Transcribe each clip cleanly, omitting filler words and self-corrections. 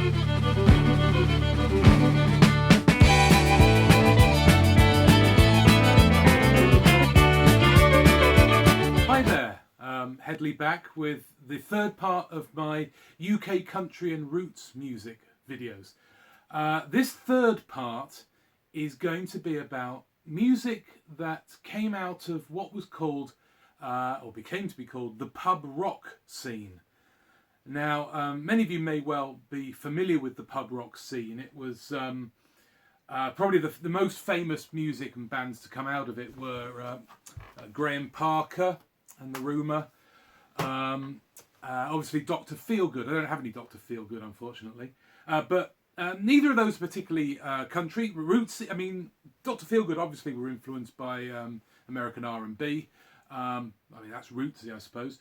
Hi there, Headley back with the third part of my UK country and roots music videos. This third part is going to be about music that came out of what was called, or became to be called, the pub rock scene. Now, many of you may well be familiar with the pub rock scene. It was probably the most famous music and bands to come out of it were Graham Parker and the Rumour. Obviously Dr. Feelgood. I don't have any Dr. Feelgood, unfortunately. But neither of those particularly country roots. I mean, Dr. Feelgood obviously were influenced by American R&B. I mean, that's rootsy, I suppose.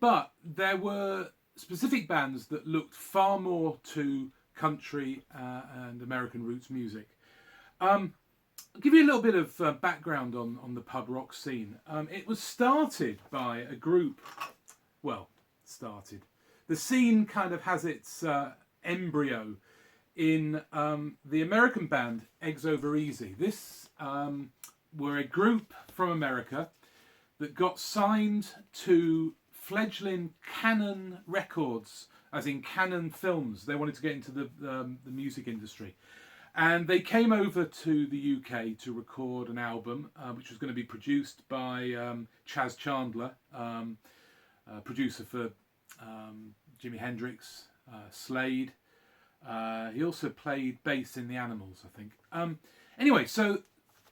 But there were specific bands that looked far more to country and American roots music. I'll give you a little bit of background on the pub rock scene. It was started by a group, the scene kind of has its embryo in the American band Eggs Over Easy. This were a group from America that got signed to fledgling Canon Records, as in Canon Films. They wanted to get into the music industry. And they came over to the UK to record an album, which was going to be produced by Chas Chandler, producer for Jimi Hendrix, Slade. He also played bass in The Animals, I think. Anyway, so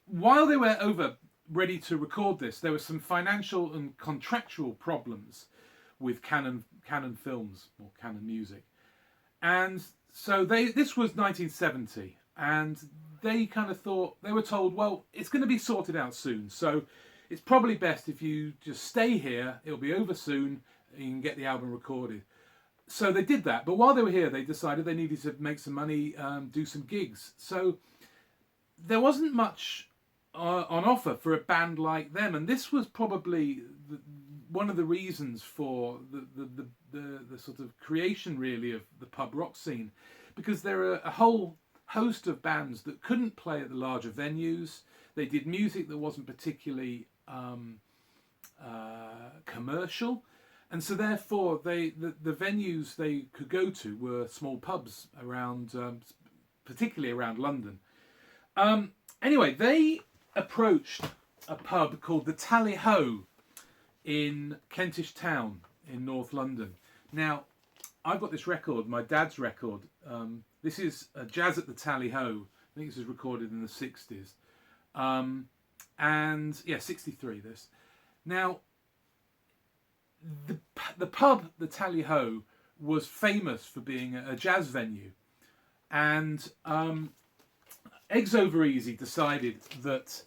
while they were over ready to record this, there were some financial and contractual problems with Canon Films, or Canon Music. And so this was 1970. And they kind of thought, they were told, well, it's going to be sorted out soon. So it's probably best if you just stay here. It'll be over soon. And you can get the album recorded. So they did that. But while they were here, they decided they needed to make some money, do some gigs. So there wasn't much on offer for a band like them. And this was probably one of the reasons for the sort of creation, really, of the pub rock scene. Because there are a whole host of bands that couldn't play at the larger venues. They did music that wasn't particularly commercial, and so therefore the venues they could go to were small pubs around, particularly around London. Anyway, they approached a pub called the Tally Ho in Kentish Town in North London. Now, I've got this record, my dad's record. This is Jazz at the Tally Ho. I think this was recorded in the 60s. And yeah, 63 this. Now, the pub, the Tally Ho, was famous for being a jazz venue. And Eggs Over Easy decided that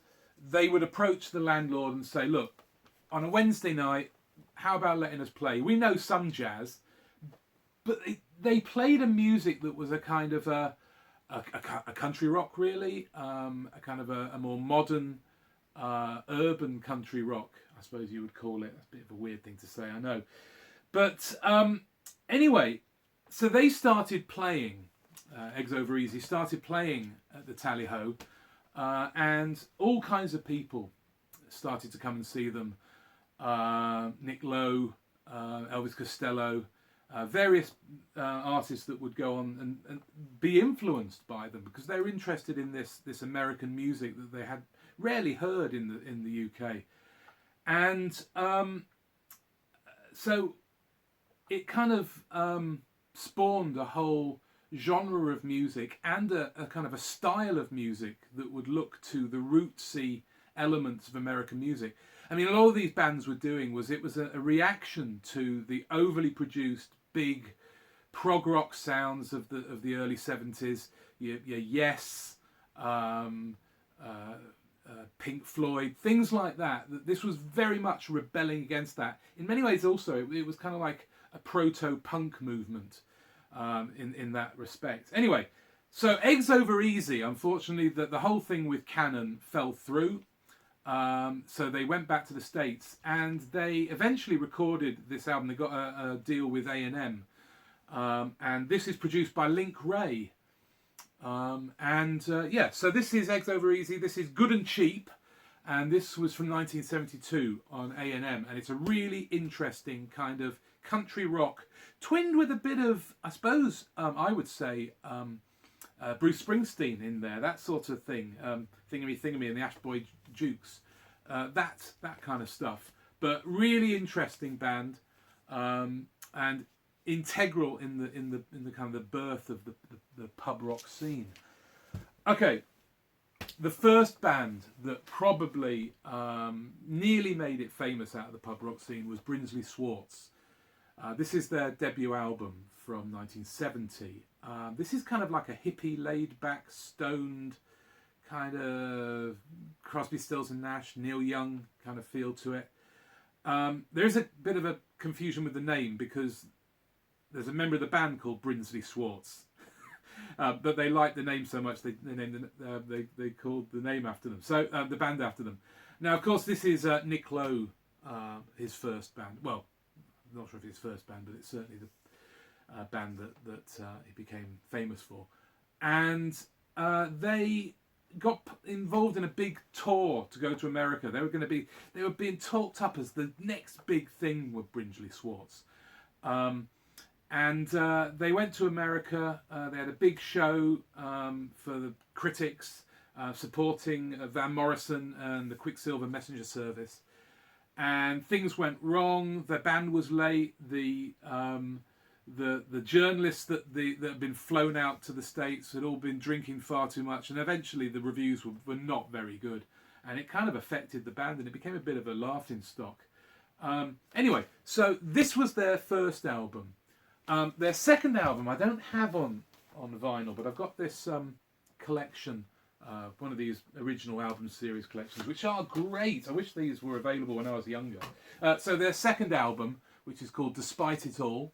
they would approach the landlord and say, look, on a Wednesday night, how about letting us play? We know some jazz, but they played a music that was a kind of a country rock, really, a kind of a more modern, urban country rock, I suppose you would call it. That's a bit of a weird thing to say, I know. But anyway, so they started playing, Eggs Over Easy started playing at the Tally Ho, and all kinds of people started to come and see them. Nick Lowe, Elvis Costello, various artists that would go on and be influenced by them because they were interested in this American music that they had rarely heard in the UK, and so it kind of spawned a whole genre of music and a kind of a style of music that would look to the rootsy elements of American music. I mean, a lot of these bands were doing was a reaction to the overly produced big prog rock sounds of the early 70s. Your Yes, Pink Floyd, things like that. This was very much rebelling against that. In many ways, also, it was kind of like a proto-punk movement in that respect. Anyway, so Eggs Over Easy, unfortunately, the whole thing with Canon fell through. So they went back to the States and they eventually recorded this album. They got a deal with A&M and this is produced by Link Ray. Yeah, so this is Eggs Over Easy. This is Good and Cheap, and this was from 1972 on A&M, and it's a really interesting kind of country rock, twinned with a bit of, I suppose, I would say, Bruce Springsteen in there, that sort of thing, Thingamy Thingamy and the Ash Boy Jukes, that kind of stuff. But really interesting band, and integral in the kind of the birth of the pub rock scene. Okay, the first band that probably nearly made it famous out of the pub rock scene was Brinsley Swartz. This is their debut album from 1970. This is kind of like a hippie, laid-back, stoned, kind of Crosby, Stills and Nash, Neil Young kind of feel to it. There is a bit of a confusion with the name because there's a member of the band called Brinsley Swartz, but they liked the name so much they called the name after them. So the band after them. Now, of course, this is Nick Lowe, his first band. Well, I'm not sure if it's his first band, but it's certainly the band that he became famous for. And they got involved in a big tour to go to America. They were being talked up as the next big thing with Brinsley Swartz. And they went to America. They had a big show for the critics, supporting Van Morrison and the Quicksilver Messenger Service. And things went wrong. The band was late. The journalists that had been flown out to the States had all been drinking far too much, and eventually the reviews were not very good, and it kind of affected the band, and it became a bit of a laughing stock. Anyway, so this was their first album. Their second album I don't have on vinyl, but I've got this collection, one of these original album series collections, which are great. I wish these were available when I was younger. So their second album, which is called Despite It All,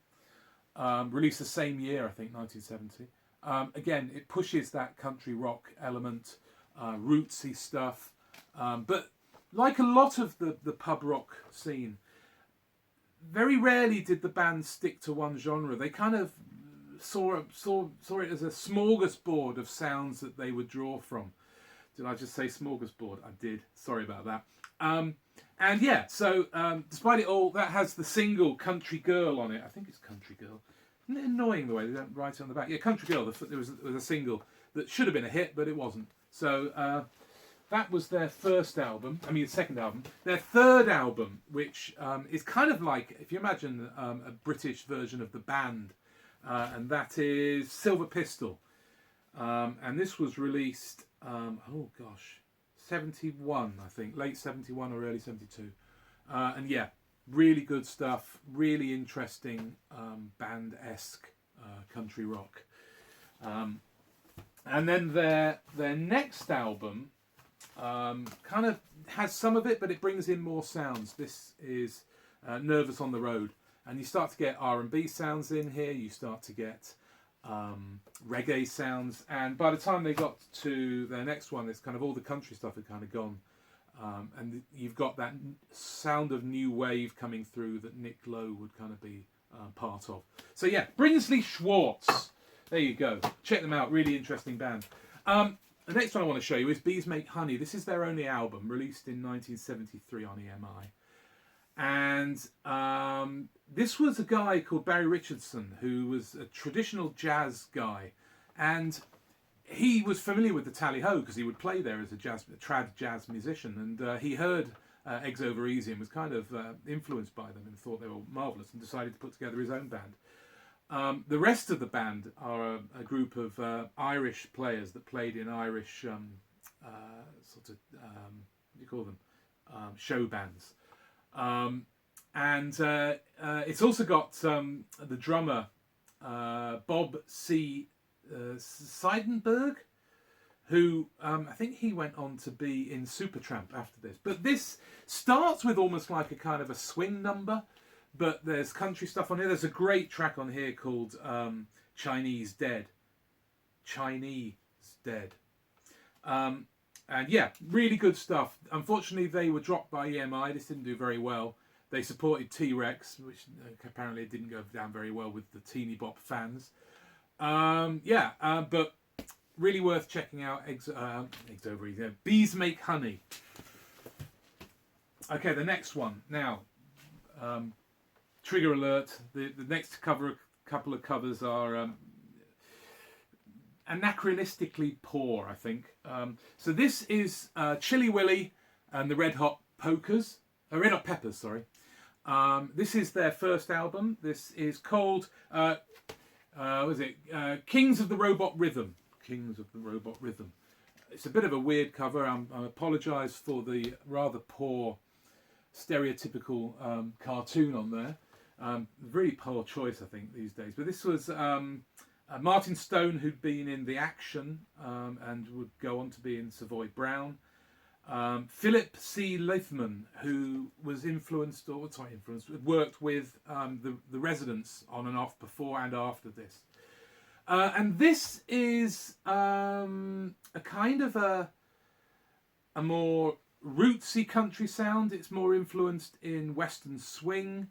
released the same year, I think, 1970. Again, it pushes that country rock element, rootsy stuff. But like a lot of the pub rock scene, very rarely did the band stick to one genre. They kind of saw it as a smorgasbord of sounds that they would draw from. Did I just say smorgasbord? I did. Sorry about that. And yeah, so Despite It All, that has the single Country Girl on it. I think it's Country Girl. Isn't it annoying the way they don't write it on the back? Yeah, Country Girl. There was a single that should have been a hit, but it wasn't. So that was their second album. Their third album, which is kind of like, if you imagine a British version of the Band, and that is Silver Pistol. And this was released, 71, I think, late 71 or early 72. And yeah, really good stuff, really interesting band-esque country rock. And then their next album kind of has some of it, but it brings in more sounds. This is Nervous on the Road. And you start to get R&B sounds in here, you start to get reggae sounds, and by the time they got to their next one, it's kind of all the country stuff had kind of gone, and you've got that sound of new wave coming through that Nick Lowe would kind of be part of. So yeah, Brinsley Swartz, there you go, check them out, really interesting band. The next one I want to show you is Bees Make Honey. This is their only album, released in 1973 on EMI. And this was a guy called Barry Richardson, who was a traditional jazz guy, and he was familiar with the Tally-Ho because he would play there as a trad jazz musician, and he heard Eggs Over Easy and was kind of influenced by them and thought they were marvellous and decided to put together his own band. The rest of the band are a group of Irish players that played in Irish what do you call them, show bands. And it's also got the drummer Bob C. Seidenberg, who I think he went on to be in Supertramp after this. But this starts with almost like a kind of a swing number, but there's country stuff on here. There's a great track on here called Chinese Dead. Chinese Dead. And yeah, really good stuff. Unfortunately, they were dropped by EMI. This didn't do very well. They supported T-Rex, which apparently didn't go down very well with the teeny bop fans. But really worth checking out. Eggs Over Easy. Bees Make Honey. Okay, the next one. Now, trigger alert. The next couple of covers are anachronistically poor, I think. So this is Chilly Willy and the Red Hot Peppers, sorry. This is their first album. This is called Kings of the Robot Rhythm. Kings of the Robot Rhythm. It's a bit of a weird cover. I apologise for the rather poor stereotypical cartoon on there. Really poor choice, I think, these days. But this was Martin Stone, who'd been in The Action and would go on to be in Savoy Brown. Philip C. Lithman, who was worked with the Residents on and off before and after this. And this is a kind of a more rootsy country sound. It's more influenced in Western swing,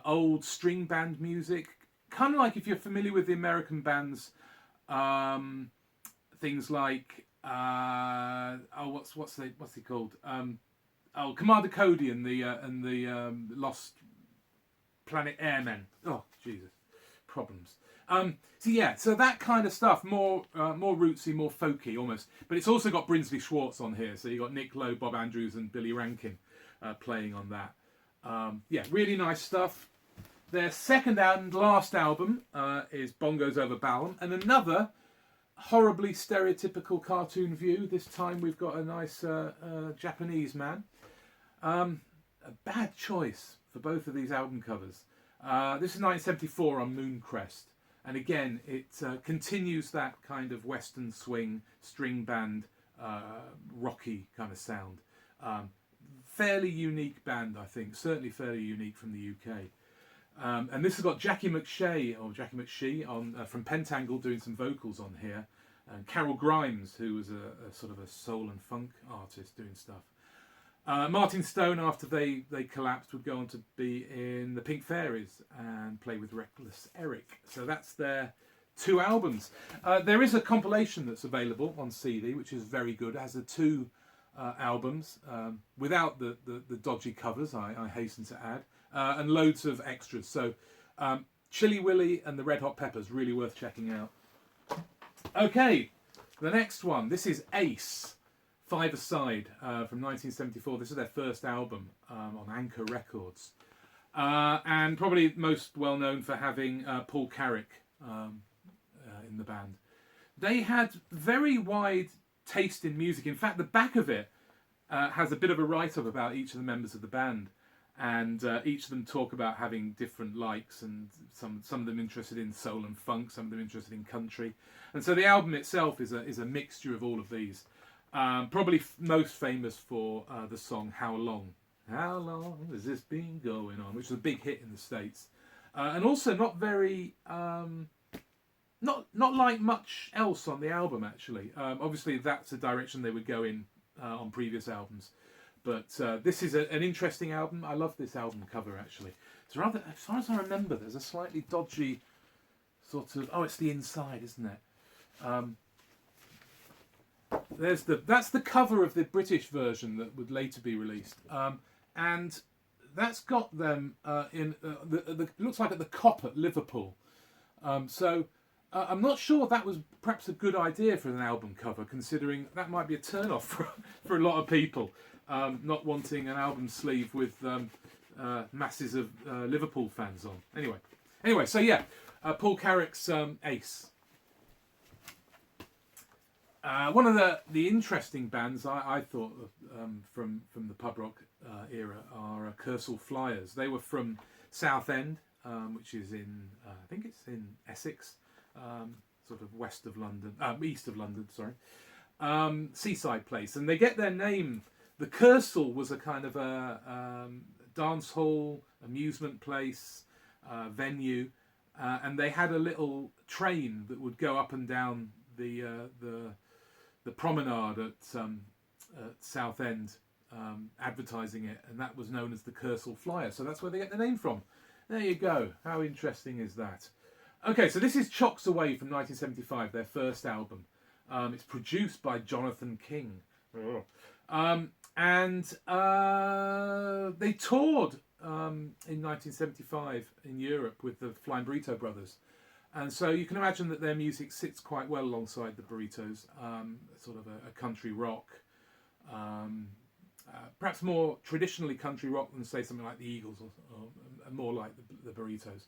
old string band music. Kind of like if you're familiar with the American bands, things like what's he called? Commander Cody and the Lost Planet Airmen. Oh Jesus, problems. So that kind of stuff, more rootsy, more folky almost. But it's also got Brinsley Schwartz on here, so you got Nick Lowe, Bob Andrews, and Billy Rankin playing on that. Really nice stuff. Their second and last album is Bongos Over Bum, and another horribly stereotypical cartoon view. This time we've got a nice Japanese man. A bad choice for both of these album covers. This is 1974 on Mooncrest, and again it continues that kind of Western swing, string band, rocky kind of sound. Fairly unique band, I think. Certainly fairly unique from the UK. And this has got Jackie McShee on from Pentangle doing some vocals on here, and Carol Grimes, who was a sort of a soul and funk artist doing stuff. Martin Stone, after they collapsed, would go on to be in the Pink Fairies and play with Reckless Eric. So that's their two albums. There is a compilation that's available on CD, which is very good. It has the two albums without the dodgy covers, I hasten to add. And loads of extras. So Chilly Willy and the Red Hot Peppers, really worth checking out. Okay, the next one. This is Ace, Five Aside from 1974. This is their first album on Anchor Records. And probably most well known for having Paul Carrick in the band. They had very wide taste in music. In fact, the back of it has a bit of a write-up about each of the members of the band. And each of them talk about having different likes, and some of them interested in soul and funk, some of them interested in country. And so the album itself is a mixture of all of these. Probably most famous for the song How Long? How long has this been going on? Which was a big hit in the States. And also not very, not like much else on the album actually. Obviously that's a direction they would go in on previous albums. But this is an interesting album. I love this album cover, actually. It's rather, as far as I remember, there's a slightly dodgy sort of... Oh, it's the inside, isn't it? That's the cover of the British version that would later be released. And that's got them it looks like at the Cop at Liverpool. So I'm not sure that was perhaps a good idea for an album cover, considering that might be a turn-off for a lot of people. Not wanting an album sleeve with masses of Liverpool fans on. Anyway, so yeah, Paul Carrick's Ace. One of the interesting bands I thought from the pub rock era are Kursaal Flyers. They were from Southend, which is in I think it's in Essex, sort of west of London, east of London. Sorry, seaside place, and they get their name. The Kursaal was a kind of a dance hall, amusement place, venue, and they had a little train that would go up and down the promenade at Southend advertising it, and that was known as the Kursaal Flyers. So that's where they get the name from. There you go. How interesting is that? Okay, so this is Chocks Away from 1975, their first album. It's produced by Jonathan King. And they toured in 1975 in Europe with the Flying Burrito Brothers. And so you can imagine that their music sits quite well alongside the Burritos, sort of a country rock, perhaps more traditionally country rock than, say, something like the Eagles, or more like the Burritos.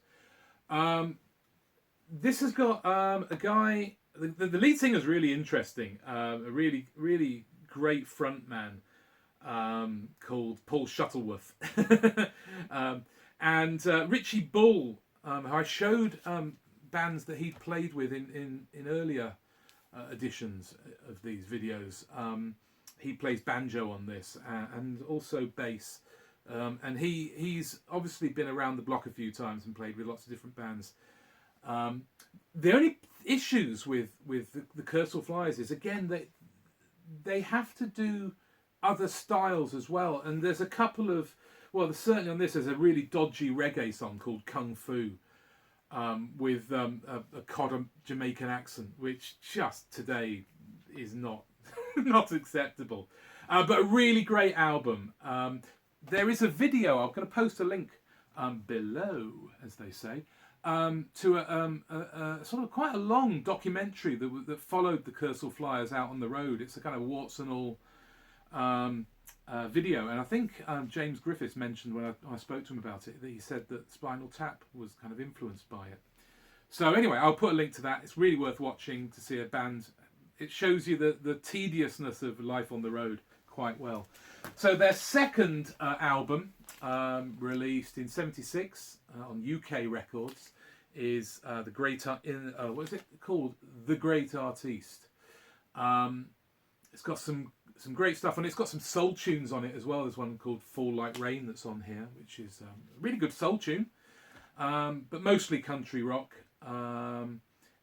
This has got a guy, the lead singer is really interesting, a really, really great front man called Paul Shuttleworth. And Richie Bull, who I showed bands that he'd played with in earlier editions of these videos. He plays banjo on this and also bass. And he's obviously been around the block a few times and played with lots of different bands. The only issues with the Kursaal Flyers is, again, they have to do other styles as well. And there's a couple of, well, certainly on this, there's a really dodgy reggae song called Kung Fu. With a cod Jamaican accent, which just today is not not acceptable. But a really great album. There is a video, I'm going to post a link below, as they say, to a sort of quite a long documentary that followed the Kursaal Flyers out on the road. It's a kind of warts and all video, and I think James Griffiths mentioned when I spoke to him about it that he said that Spinal Tap was kind of influenced by it. So anyway, I'll put a link to that. It's really worth watching to see a band. It shows you the tediousness of life on the road quite well. So their second album, released in '76 on UK Records, is The Great what is it called? The Great Artiste. It's got some great stuff on it. It's got some soul tunes on it as well. There's one called Fall Like Rain that's on here, which is a really good soul tune, but mostly country rock.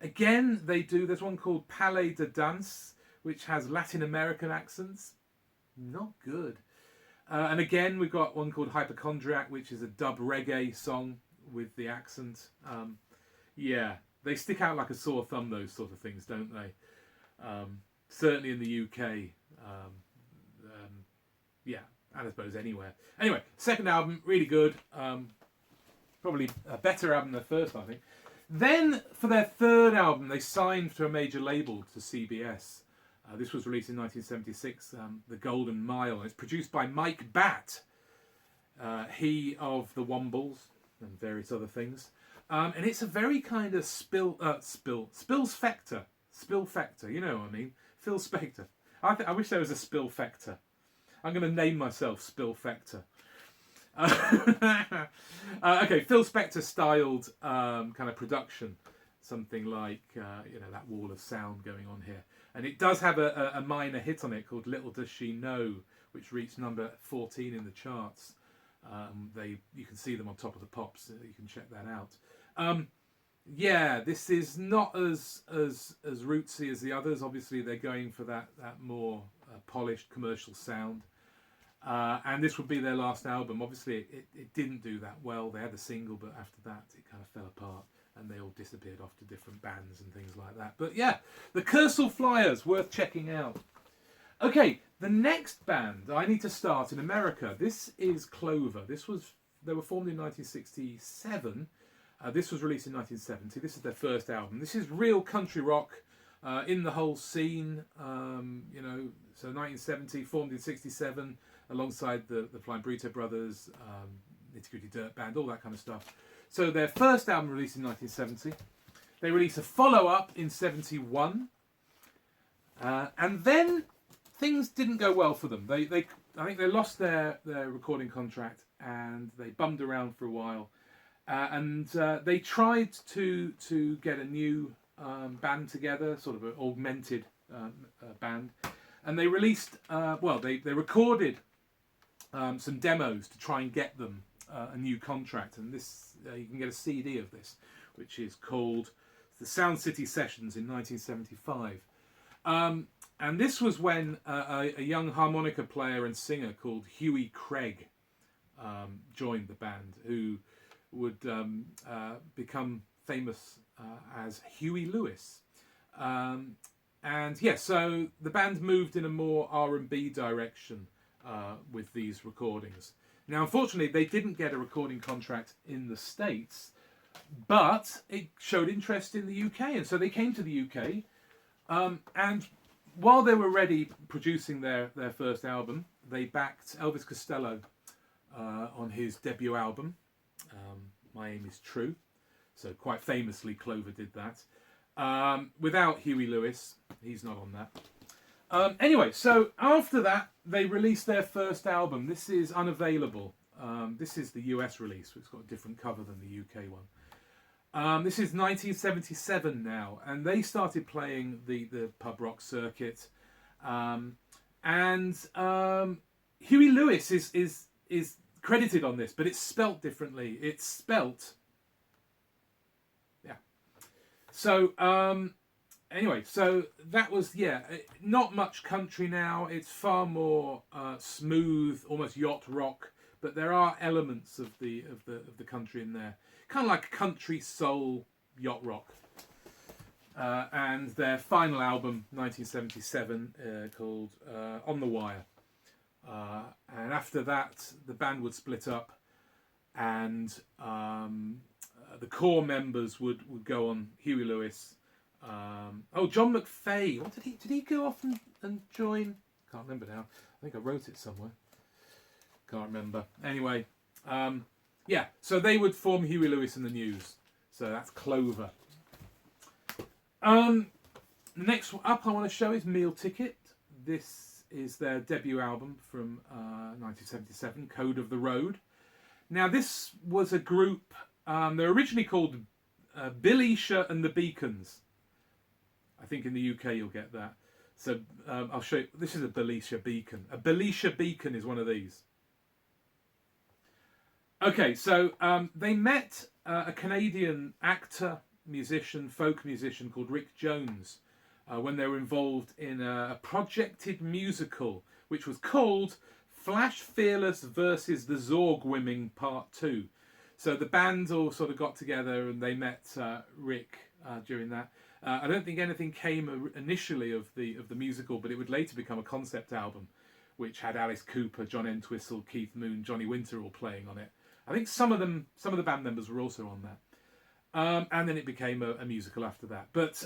Again, there's one called Palais de Danse, which has Latin American accents. Not good. And again, we've got one called Hypochondriac, which is a dub reggae song with the accent. Yeah, they stick out like a sore thumb, those sort of things, don't they? Certainly in the UK. Yeah, and I suppose anywhere. Anyway, second album, really good. Probably a better album than the first, I think. Then, for their third album, they signed to a major label, to CBS. This was released in 1976, The Golden Mile. It's produced by Mike Batt, he of the Wombles and various other things. And it's a very kind of Spill Spector, you know what I mean? Phil Spector. I wish there was a Spill Fector. I'm going to name myself Spill Fector. Okay, Phil Spector styled kind of production, something like that wall of sound going on here, and it does have a minor hit on it called Little Does She Know, which reached number 14 in the charts. You can see them on Top of the Pops. You can check that out. Yeah, this is not as rootsy as the others. Obviously, they're going for that more polished commercial sound. And this would be their last album. Obviously, it didn't do that well. They had a single, but after that, it kind of fell apart, and they all disappeared off to different bands and things like that. But yeah, the Kursaal Flyers, worth checking out. Okay, the next band I need to start in America. This is Clover. They were formed in 1967. This was released in 1970. This is their first album. This is real country rock in the whole scene. So 1970, formed in 67, alongside the Flying Burrito Brothers, Nitty Gritty Dirt Band, all that kind of stuff. So their first album released in 1970. They released a follow-up in 71. And then things didn't go well for them. I think they lost their recording contract, and they bummed around for a while. And they tried to get a new band together, sort of an augmented band. And they released, they recorded some demos to try and get them a new contract. And this, you can get a CD of this, which is called the Sound City Sessions in 1975. And this was when a young harmonica player and singer called Huey Craig joined the band, who would become famous as Huey Lewis. And yeah, so the band moved in a more R&B direction with these recordings. Now, unfortunately, they didn't get a recording contract in the States, but it showed interest in the UK, and so they came to the UK. And while they were ready producing their first album, they backed Elvis Costello on his debut album, My Aim Is True. So quite famously, Clover did that. Without Huey Lewis, he's not on that. Anyway, so after that, they released their first album. This is Unavailable. This is the US release, which has got a different cover than the UK one. This is 1977 now, and they started playing the pub rock circuit. Huey Lewis is credited on this, but it's spelt differently. It's spelt... So, anyway, so that was, not much country now. It's far more smooth, almost yacht rock, but there are elements of the country in there. Kind of like country soul yacht rock. And their final album, 1977, called On the Wire. And after that, the band would split up, and the core members would go on. Huey Lewis. John McFay. What did he go off and join? Can't remember now. I think I wrote it somewhere. Can't remember. Anyway, so they would form Huey Lewis and the News. So that's Clover. The next one up I want to show is Meal Ticket. This is their debut album from 1977, Code of the Road. Now this was a group. They're originally called Belisha and the Beacons. I think in the UK you'll get that. So I'll show you. This is a Belisha Beacon. A Belisha Beacon is one of these. Okay, so they met a Canadian actor, musician, folk musician called Rick Jones when they were involved in a projected musical which was called Flash Fearless versus the Zorg Women Part 2. So the band all sort of got together and they met Rick during that. I don't think anything came initially of the musical, but it would later become a concept album, which had Alice Cooper, John Entwistle, Keith Moon, Johnny Winter all playing on it. I think some of the band members were also on that. And then it became a musical after that. But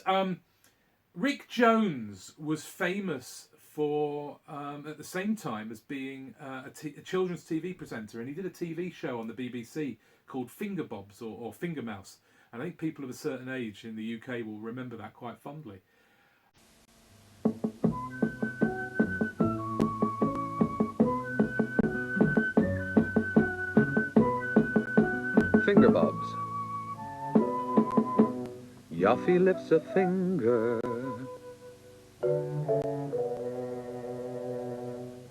Rick Jones was famous for, at the same time as being a children's TV presenter, and he did a TV show on the BBC called Finger Bobs or Finger Mouse. And I think people of a certain age in the UK will remember that quite fondly. Finger Bobs. Yuffie lifts a finger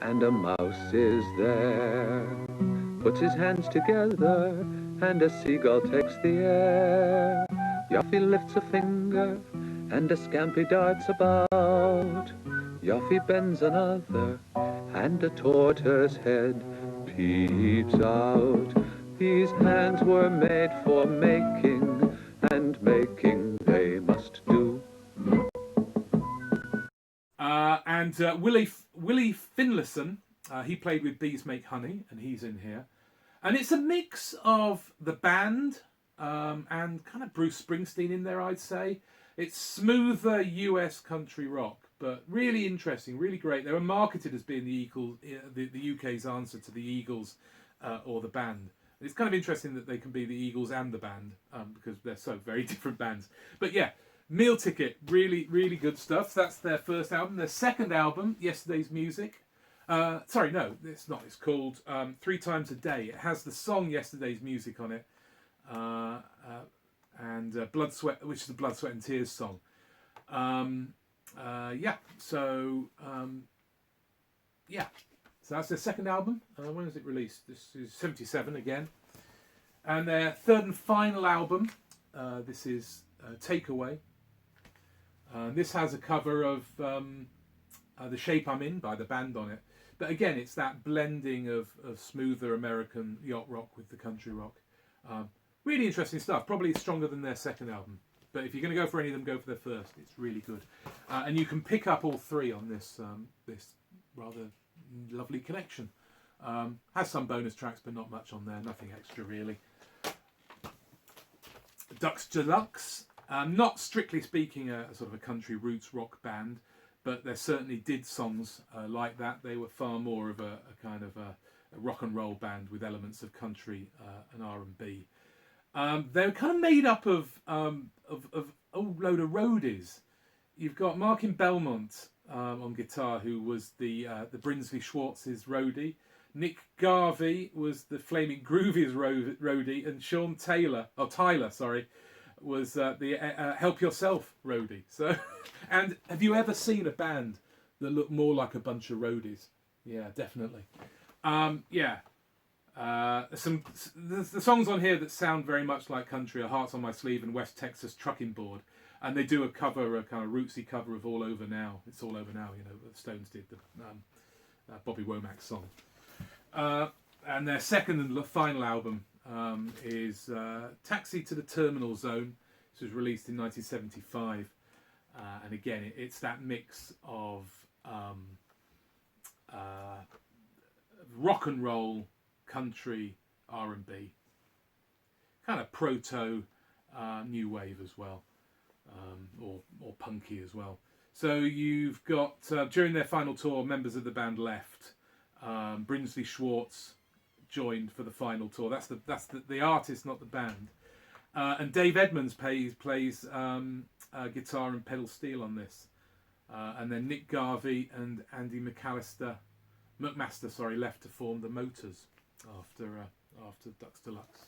and a mouse is there, puts his hands together and a seagull takes the air. Yuffie lifts a finger and a scampi darts about. Yuffie bends another and a tortoise head peeps out. These hands were made for making, and making they must do. Willie Finlayson, he played with Bees Make Honey, and he's in here. And it's a mix of the band and kind of Bruce Springsteen in there, I'd say. It's smoother US country rock, but really interesting, really great. They were marketed as being the Eagles, the UK's answer to the Eagles or the band. It's kind of interesting that they can be the Eagles and the band because they're so very different bands. But yeah, Meal Ticket, really, really good stuff. That's their first album. Their second album, Yesterday's Music. Sorry, no, it's not. It's called 3 Times a Day. It has the song Yesterday's Music on it. And Blood, Sweat, which is the Blood, Sweat and Tears song. So that's their second album. When was it released? This is 77 again. And their third and final album, this is Takeaway. This has a cover of The Shape I'm In by the band on it. But again, it's that blending of smoother American yacht rock with the country rock. Really interesting stuff. Probably stronger than their second album. But if you're going to go for any of them, go for their first. It's really good. And you can pick up all three on this this rather lovely collection. Has some bonus tracks, but not much on there. Nothing extra, really. Deluxe. Not strictly speaking a sort of a country roots rock band, but they certainly did songs like that. They were far more of a kind of a rock and roll band with elements of country and R&B. They were kind of made up of a load of roadies. You've got Markin Belmont on guitar, who was the Brinsley Schwartz's roadie. Nick Garvey was the Flaming Groovies roadie, and Sean Tyler, was the Help Yourself roadie. So, and have you ever seen a band that looked more like a bunch of roadies? Yeah, definitely. The songs on here that sound very much like country are Hearts on My Sleeve and West Texas Trucking Board, and they do a kind of rootsy cover of All Over Now. It's All Over Now, the Stones did the Bobby Womack song. And their second and final album is Taxi to the Terminal Zone. This was released in 1975, and again, it's that mix of rock and roll, country, R&B, kind of proto new wave as well, or punky as well. So you've got during their final tour, members of the band left. Brinsley Schwartz joined for the final tour. That's the artist, not the band. And Dave Edmonds plays guitar and pedal steel on this. And then Nick Garvey and Andy McMaster left to form the Motors after Deluxe.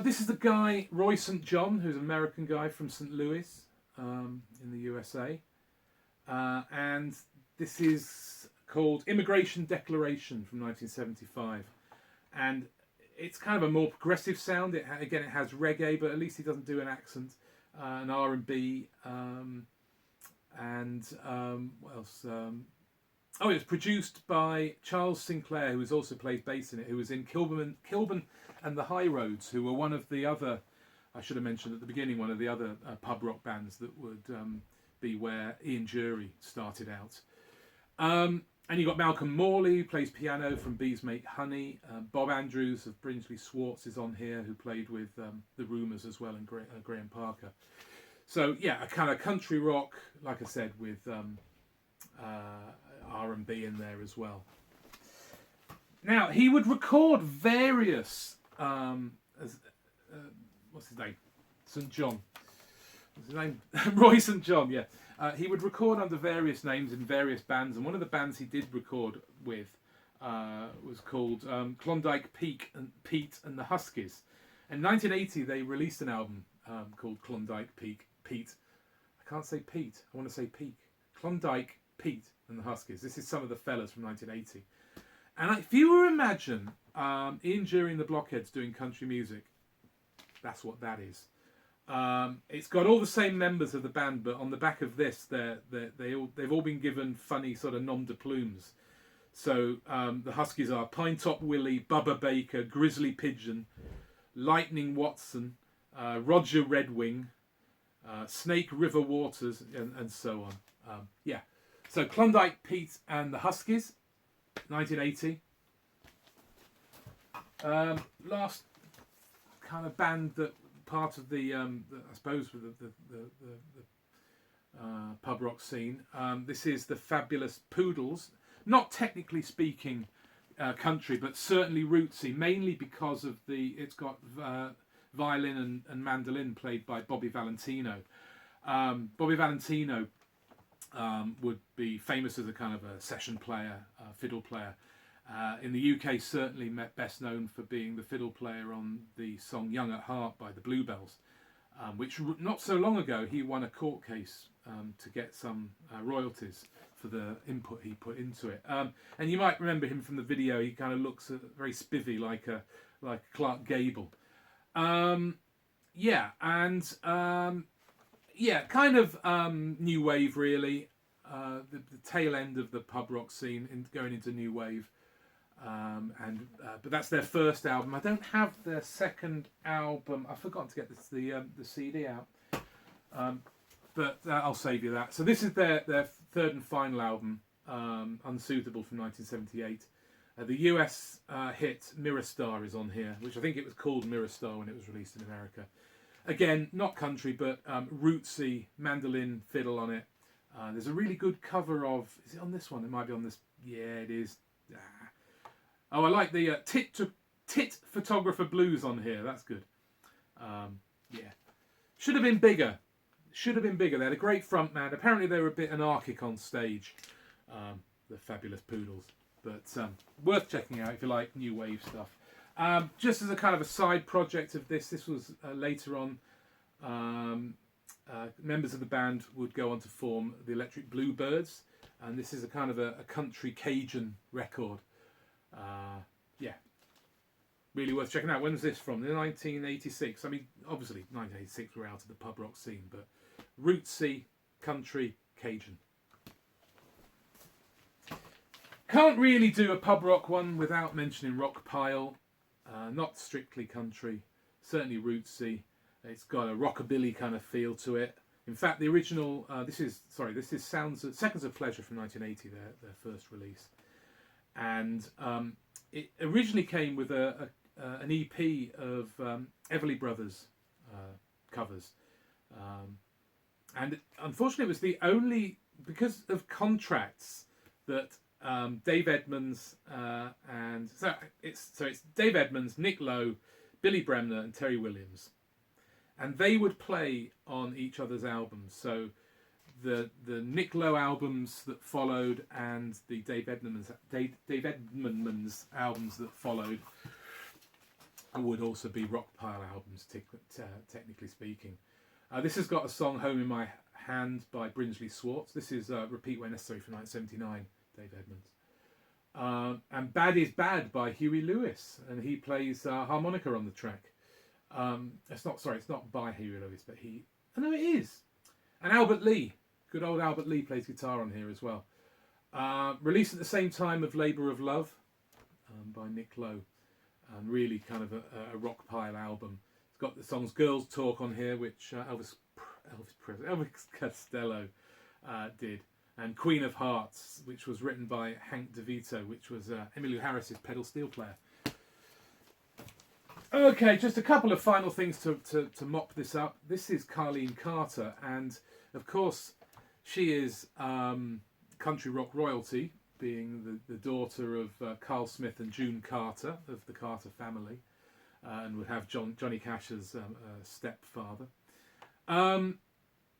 This is the guy Roy St. John, who's an American guy from St. Louis in the USA, and this is called Immigration Declaration from 1975, and it's kind of a more progressive sound. It has reggae, but at least he doesn't do an accent, an R&B, and what else? It was produced by Charles Sinclair, who also plays bass in it, who was in Kilburn and the High Roads, who were one of the other, I should have mentioned at the beginning, one of the other pub rock bands that would be where Ian Dury started out. And you've got Malcolm Morley, who plays piano from Bees Make Honey. Bob Andrews of Brinsley Schwartz is on here, who played with the Rumours as well, and Graham Parker. So yeah, a kind of country rock, like I said, with R&B in there as well. Now, he would record various... what's his name? St. John. What's his name? Roy St. John, yeah. He would record under various names in various bands, and one of the bands he did record with was called Klondike Pete and the Huskies. In 1980, they released an album called Klondike Pete. I can't say Pete. I want to say Peak. Klondike Pete and the Huskies. This is some of the fellas from 1980. And if you were to imagine Ian Dury and the Blockheads doing country music, that's what that is. It's got all the same members of the band, but on the back of this, they've all been given funny sort of nom de plumes. So the Huskies are Pinetop Willie, Bubba Baker, Grizzly Pigeon, Lightning Watson, Roger Redwing, Snake River Waters, and so on. So Klondike Pete and the Huskies, 1980. Last kind of band that part of the I suppose with the pub rock scene. This is the Fabulous Poodles. Not technically speaking country, but certainly rootsy, mainly because of it's got violin and mandolin played by Bobby Valentino. Bobby Valentino would be famous as a kind of a session player, fiddle player. In the UK, certainly best known for being the fiddle player on the song Young at Heart by the Bluebells, which not so long ago he won a court case to get some royalties for the input he put into it. And you might remember him from the video. He kind of looks very spivvy, like Clark Gable. yeah, kind of new wave really. The tail end of the pub rock scene, going into new wave. But that's their first album. I don't have their second album. I forgot to get the CD out. But I'll save you that. So this is their third and final album, Unsuitable, from 1978. The US hit Mirror Star is on here, which I think it was called Mirror Star when it was released in America. Again, not country, but rootsy, mandolin, fiddle on it. There's a really good cover of... Is it on this one? It might be on this... Yeah, it is. Oh, I like the tit photographer blues on here. That's good. Yeah. Should have been bigger. Should have been bigger. They had a great front man. Apparently they were a bit anarchic on stage, the Fabulous Poodles. But worth checking out if you like new wave stuff. Just as a kind of a side project of this was later on. Members of the band would go on to form the Electric Bluebirds. And this is a kind of a country Cajun record. Yeah. Really worth checking out. When was this from? 1986. I mean, obviously 1986 we're out of the pub rock scene, but rootsy, country, Cajun. Can't really do a pub rock one without mentioning Rockpile. Not strictly country, certainly rootsy. It's got a rockabilly kind of feel to it. In fact, the original, this is Seconds of Pleasure from 1980, their first release. And it originally came with an EP of Everly Brothers covers. And unfortunately it was the only, because of contracts, that Dave Edmonds and so it's Dave Edmonds, Nick Lowe, Billy Bremner and Terry Williams, and they would play on each other's albums. So the Nick Lowe albums that followed and the Dave Edmonds albums that followed would also be Rockpile albums, technically speaking. This has got a song, Home in My Hand, by Brinsley Swartz. This is Repeat Where Necessary from 1979, Dave Edmonds. And Bad is Bad by Huey Lewis, and he plays harmonica on the track. It's not by Huey Lewis, but no, it is. And Albert Lee, good old Albert Lee, plays guitar on here as well. Released at the same time of Labour of Love by Nick Lowe, and really kind of a Rockpile album. It's got the songs Girls Talk on here, which Elvis Costello did, and Queen of Hearts, which was written by Hank DeVito, which was Emmylou Harris's pedal steel player. Okay, just a couple of final things to mop this up. This is Carleen Carter, and of course she is country rock royalty, being the daughter of Carl Smith and June Carter of the Carter family, and would have Johnny Cash as stepfather.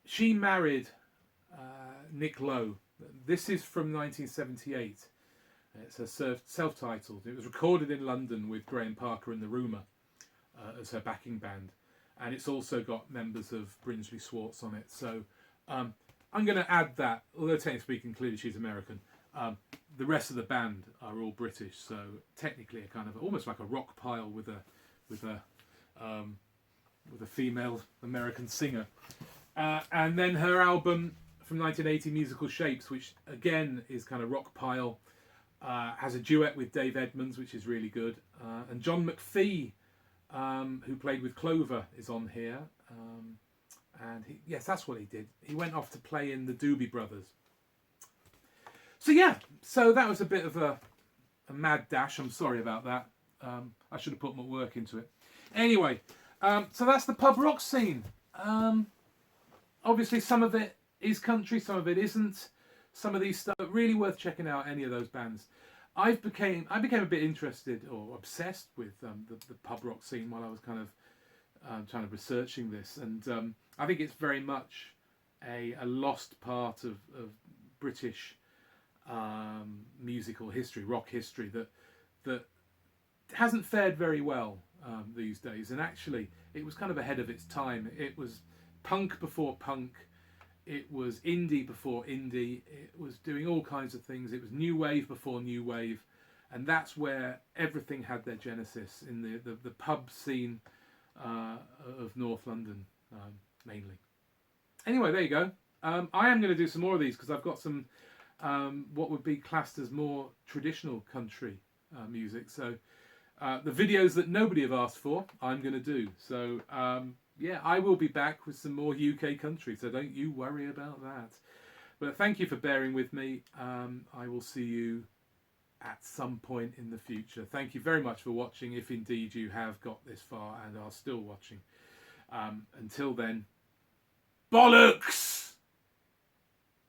She married Nick Lowe. This is from 1978. It's a self-titled. It was recorded in London with Graham Parker and the Rumour as her backing band, and it's also got members of Brinsley Swartz on it. So I'm going to add that, although technically speaking, clearly she's American. The rest of the band are all British, so technically a kind of almost like a rock pile with a female American singer. And then her album from 1980, Musical Shapes, which again is kind of rock pile, has a duet with Dave Edmonds, which is really good. And John McPhee, who played with Clover, is on here. And yes, that's what he did. He went off to play in the Doobie Brothers. So yeah, so that was a bit of a mad dash. I'm sorry about that. I should have put more work into it. Anyway, so that's the pub rock scene. Obviously, some of it is country, some of it isn't. Some of these stuff, really worth checking out. Any of those bands. I became a bit interested or obsessed with the pub rock scene while I was kind of researching this, and I think it's very much a lost part of British musical history, rock history, that hasn't fared very well these days. And actually, it was kind of ahead of its time. It was punk before punk. It was indie before indie. It was doing all kinds of things. It was new wave before new wave. And that's where everything had their genesis, in the pub scene of North London, mainly. Anyway, there you go. I am going to do some more of these because I've got some what would be classed as more traditional country music. So the videos that nobody have asked for, I'm going to do. So yeah, I will be back with some more UK country. So don't you worry about that. But thank you for bearing with me. I will see you at some point in the future. Thank you very much for watching, if indeed you have got this far and are still watching. Until then, bollocks!